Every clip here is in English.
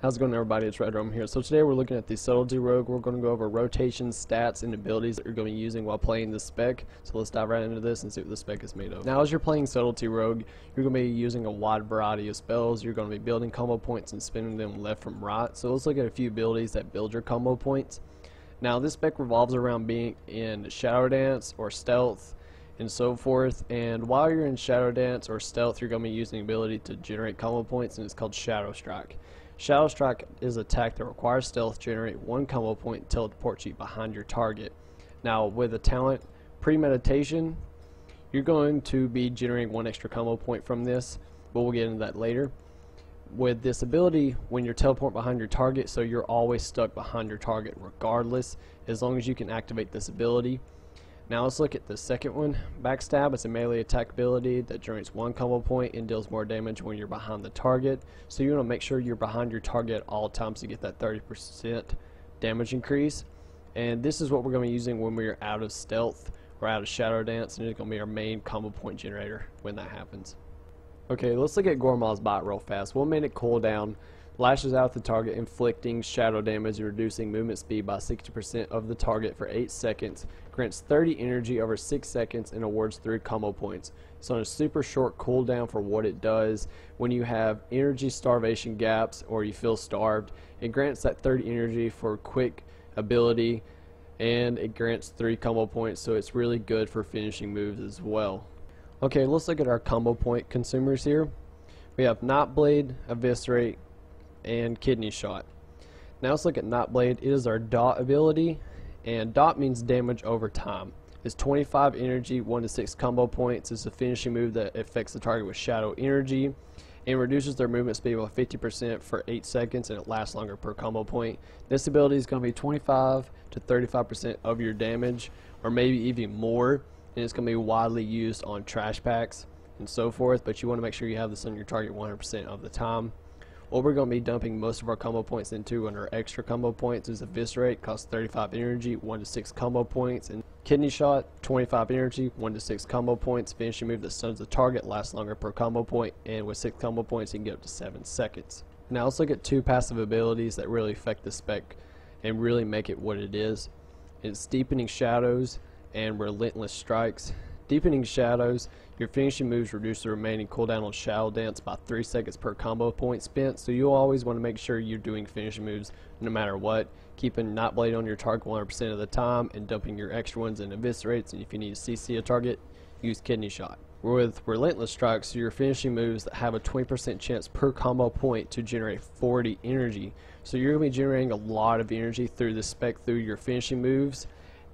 How's it going, everybody? It's Red Rome here. So today we're looking at the Subtlety Rogue. We're going to go over rotation, stats, and abilities that you're going to be using while playing this spec. So let's dive right into this and see what the spec is made of. Now, as you're playing Subtlety Rogue, you're going to be using a wide variety of spells. You're going to be building combo points and spinning them left from right. So let's look at a few abilities that build your combo points. Now, this spec revolves around being in Shadow Dance or Stealth and so forth. And while you're in Shadow Dance or Stealth, you're going to be using the ability to generate combo points, and it's called Shadow Strike. Shadow Strike is an attack that requires stealth, generate one combo point, and teleport you behind your target. Now, with the talent Premeditation, you're going to be generating one extra combo point from this, but we'll get into that later. With this ability, when you're teleport behind your target, so you're always stuck behind your target regardless, as long as you can activate this ability. Now let's look at the second one. Backstab is a melee attack ability that generates one combo point and deals more damage when you're behind the target. So you want to make sure you're behind your target at all times to get that 30% damage increase. And this is what we're going to be using when we're out of stealth or out of Shadow Dance, and it's going to be our main combo point generator when that happens. Okay, let's look at Gormal's bot real fast. 1 minute cooldown. Lashes out the target, inflicting shadow damage and reducing movement speed by 60% of the target for 8 seconds. Grants 30 energy over 6 seconds and awards 3 combo points. It's on a super short cooldown for what it does. When you have energy starvation gaps or you feel starved, it grants that 30 energy for quick ability, and it grants 3 combo points, so it's really good for finishing moves as well. Okay, let's look at our combo point consumers here. We have Nightblade, Eviscerate, and Kidney Shot. Now let's look at Nightblade. It is our dot ability, and dot means damage over time. It's 25 energy, 1 to 6 combo points. It's a finishing move that affects the target with shadow energy and reduces their movement speed by 50% for 8 seconds, and it lasts longer per combo point. This ability is going to be 25 to 35% of your damage, or maybe even more, and it's going to be widely used on trash packs and so forth, but you want to make sure you have this on your target 100% of the time. What we're going to be dumping most of our combo points into under extra combo points is Eviscerate, costs 35 energy, 1 to 6 combo points, and Kidney Shot, 25 energy, 1 to 6 combo points. Finishing move that stuns the target, lasts longer per combo point, and with 6 combo points you can get up to 7 seconds. Now let's look at 2 passive abilities that really affect the spec and really make it what it is. It's Deepening Shadows and Relentless Strikes. Deepening Shadows, your finishing moves reduce the remaining cooldown on Shadow Dance by 3 seconds per combo point spent, so you always want to make sure you're doing finishing moves no matter what, keeping Nightblade on your target 100% of the time and dumping your extra ones in Eviscerates, and if you need to CC a target, use Kidney Shot. With Relentless Strikes, your finishing moves that have a 20% chance per combo point to generate 40 energy, so you're going to be generating a lot of energy through the spec through your finishing moves.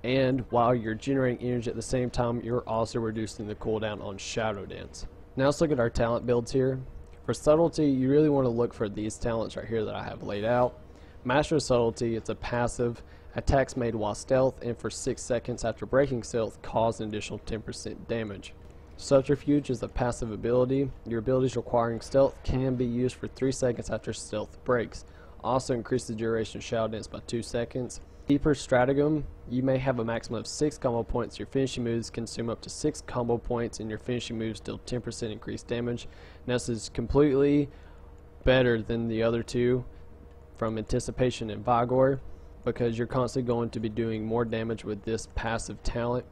And while you're generating energy at the same time, you're also reducing the cooldown on Shadow Dance. Now let's look at our talent builds here. For Subtlety, you really want to look for these talents right here that I have laid out. Master of Subtlety, it's a passive. Attacks made while stealth, and for 6 seconds after breaking stealth, cause an additional 10% damage. Subterfuge is a passive ability. Your abilities requiring stealth can be used for 3 seconds after stealth breaks. Also increase the duration of Shadow Dance by 2 seconds. Deeper Stratagem, you may have a maximum of 6 combo points. Your finishing moves consume up to 6 combo points, and your finishing moves deal 10% increased damage. Now this is completely better than the other two from Anticipation and Vigor, because you're constantly going to be doing more damage with this passive talent.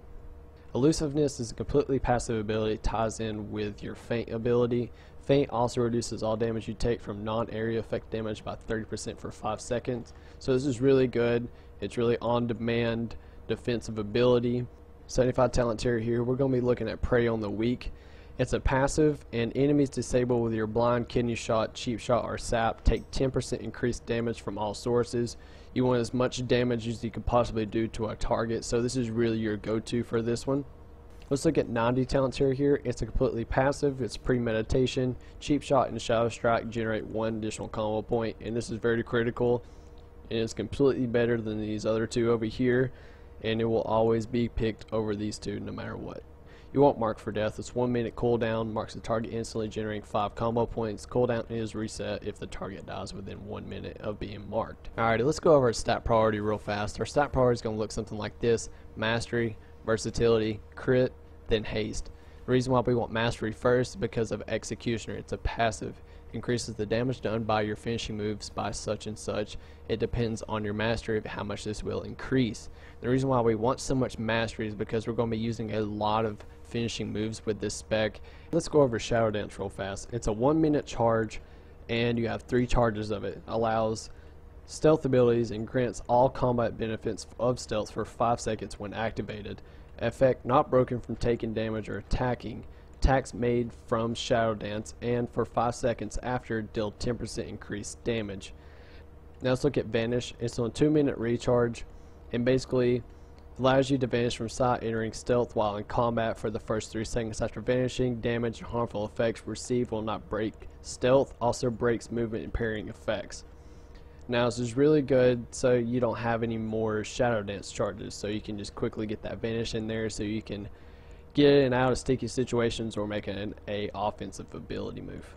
Elusiveness is a completely passive ability, ties in with your Feint ability. Feint also reduces all damage you take from non-area effect damage by 30% for 5 seconds. So this is really good. It's really on-demand defensive ability. 75 talent tier here, we're going to be looking at Prey on the Weak. It's a passive, and enemies disabled with your Blind, Kidney Shot, Cheap Shot, or Sap take 10% increased damage from all sources. You want as much damage as you can possibly do to a target, so this is really your go-to for this one. Let's look at 90 talent tier here. It's a completely passive. It's Premeditation. Cheap Shot and Shadow Strike generate 1 additional combo point, and this is very critical, and it's completely better than these other 2 over here, and it will always be picked over these 2 no matter what. You want Mark for Death. It's 1 minute cooldown, marks the target instantly, generating 5 combo points. Cooldown is reset if the target dies within 1 minute of being marked. Alrighty, let's go over our stat priority real fast. Our stat priority is going to look something like this: Mastery, Versatility, Crit, then Haste. The reason why we want Mastery first is because of Executioner. It's a passive, increases the damage done by your finishing moves by such and such. It depends on your mastery of how much this will increase. The reason why we want so much mastery is because we're going to be using a lot of finishing moves with this spec. Let's go over Shadow Dance real fast. It's a 1 minute charge and you have 3 charges of it. Allows stealth abilities and grants all combat benefits of stealth for 5 seconds when activated. Effect not broken from taking damage or attacking. Attacks made from Shadow Dance and for 5 seconds after deal 10% increased damage. Now let's look at Vanish. It's on a 2 minute recharge and basically allows you to vanish from sight entering stealth while in combat for the first 3 seconds after vanishing. Damage and harmful effects received will not break stealth. Also breaks movement and parrying effects. Now this is really good so you don't have any more Shadow Dance charges, so you can just quickly get that Vanish in there so you can get in and out of sticky situations or make an offensive ability move.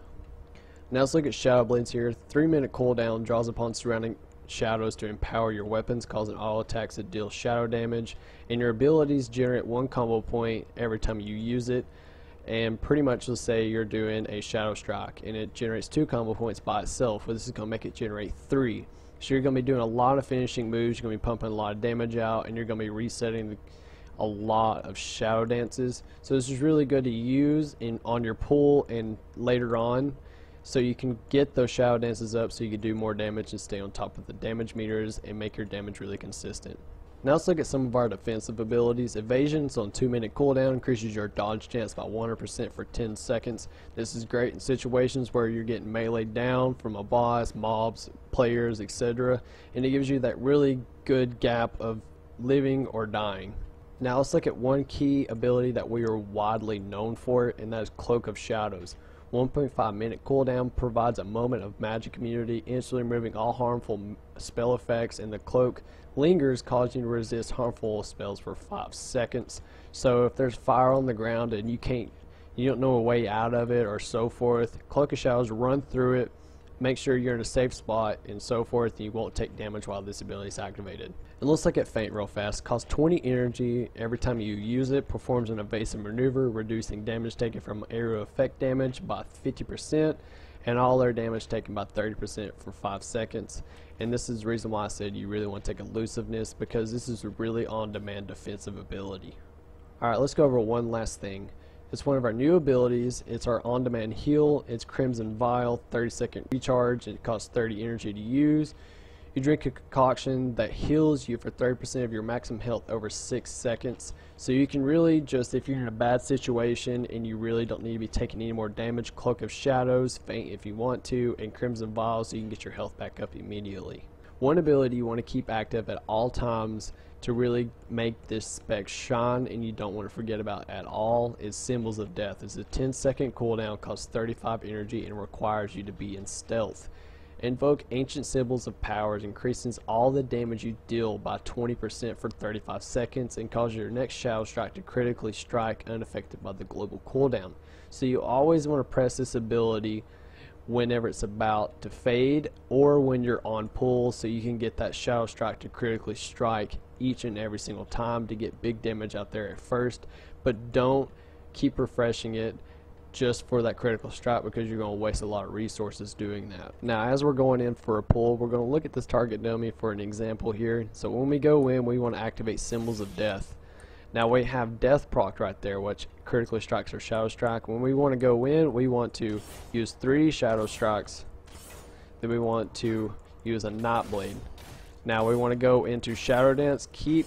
Now let's look at Shadow Blades here. 3 minute cooldown, draws upon surrounding shadows to empower your weapons, causing all attacks that deal shadow damage, and your abilities generate 1 combo point every time you use it. And pretty much, let's say you're doing a Shadow Strike and it generates 2 combo points by itself, but this is going to make it generate 3. So you're going to be doing a lot of finishing moves, you're going to be pumping a lot of damage out, and you're going to be resetting a lot of Shadow Dances. So this is really good to use on your pool and later on, so you can get those Shadow Dances up so you can do more damage and stay on top of the damage meters and make your damage really consistent. Now let's look at some of our defensive abilities. Evasion's on 2 minute cooldown, increases your dodge chance by 100% for 10 seconds. This is great in situations where you're getting meleeed down from a boss, mobs, players, etc. And it gives you that really good gap of living or dying. Now let's look at one key ability that we are widely known for, and that is Cloak of Shadows. 1.5 minute cooldown, provides a moment of magic immunity, instantly removing all harmful spell effects, and the cloak lingers, causing you to resist harmful spells for 5 seconds. So if there's fire on the ground and you don't know a way out of it or so forth, Cloak of Shadows, run through it, make sure you're in a safe spot and so forth, and you won't take damage while this ability is activated. And let's look at Feint real fast. Costs 20 energy every time you use it, performs an evasive maneuver, reducing damage taken from area effect damage by 50%, and all their damage taken by 30% for 5 seconds. And this is the reason why I said you really want to take Elusiveness, because this is a really on-demand defensive ability. Alright, let's go over one last thing. It's one of our new abilities. It's our on-demand heal. It's Crimson Vial, 30-second recharge. It costs 30 energy to use. You drink a concoction that heals you for 30% of your maximum health over 6 seconds. So you can really just, if you're in a bad situation and you really don't need to be taking any more damage, Cloak of Shadows, Feint if you want to, and Crimson Vial so you can get your health back up immediately. One ability you want to keep active at all times to really make this spec shine and you don't want to forget about at all is Symbols of Death. It's a 10-second cooldown, costs 35 energy, and requires you to be in stealth. Invoke Ancient Symbols of Powers, increases all the damage you deal by 20% for 35 seconds, and causes your next Shadow Strike to critically strike unaffected by the global cooldown. So you always want to press this ability whenever it's about to fade or when you're on pull, so you can get that Shadow Strike to critically strike each and every single time to get big damage out there at first. But don't keep refreshing it just for that critical strike, because you're going to waste a lot of resources doing that. Now as we're going in for a pull, we're going to look at this target dummy for an example here. So when we go in, we want to activate Symbols of Death. Now we have Death proc right there, which critically strikes our Shadow Strike. When we want to go in, we want to use 3 Shadow Strikes. Then we want to use a Nightblade. Now we want to go into Shadow Dance, keep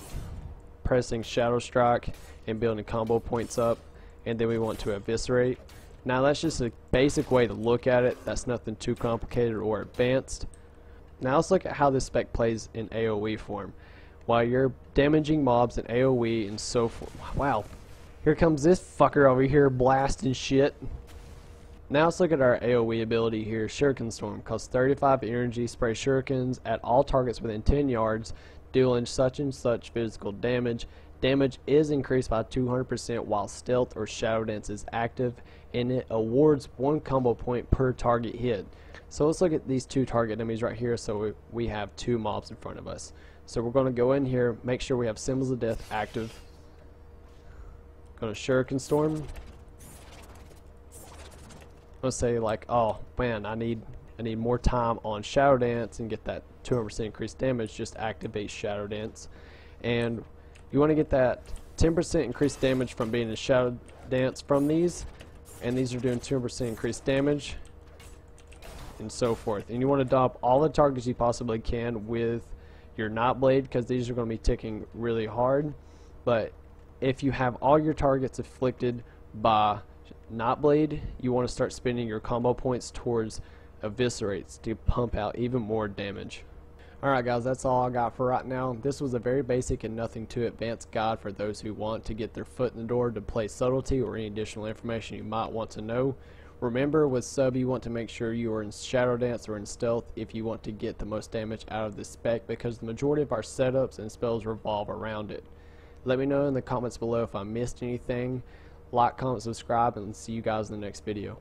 pressing Shadow Strike and building combo points up, and then we want to Eviscerate. Now that's just a basic way to look at it. That's nothing too complicated or advanced. Now let's look at how this spec plays in Aoe form. While you're damaging mobs in Aoe and so forth. Wow, here comes this fucker over here blasting shit. Now let's look at our Aoe ability here. Shuriken Storm costs 35 energy, spray shurikens at all targets within 10 yards, dealing such and such physical damage. Damage is increased by 200% while Stealth or Shadow Dance is active, and it awards 1 combo point per target hit. So let's look at these 2 target enemies right here. So we have 2 mobs in front of us. So we're going to go in here, make sure we have Symbols of Death active. Going to Shuriken Storm. let's say like, oh man, I need more time on Shadow Dance and get that 200% increased damage, just activate Shadow Dance. And you want to get that 10% increased damage from being in Shadow Dance from these, and these are doing 200% increased damage, and so forth. And you want to dump all the targets you possibly can with your Knot Blade, because these are going to be ticking really hard. But if you have all your targets afflicted by Knot Blade, you want to start spending your combo points towards Eviscerates to pump out even more damage. Alright guys, that's all I got for right now. This was a very basic and nothing too advanced guide for those who want to get their foot in the door to play Subtlety or any additional information you might want to know. Remember, with Sub you want to make sure you are in Shadow Dance or in Stealth if you want to get the most damage out of this spec, because the majority of our setups and spells revolve around it. Let me know in the comments below if I missed anything. Like, comment, subscribe, and see you guys in the next video.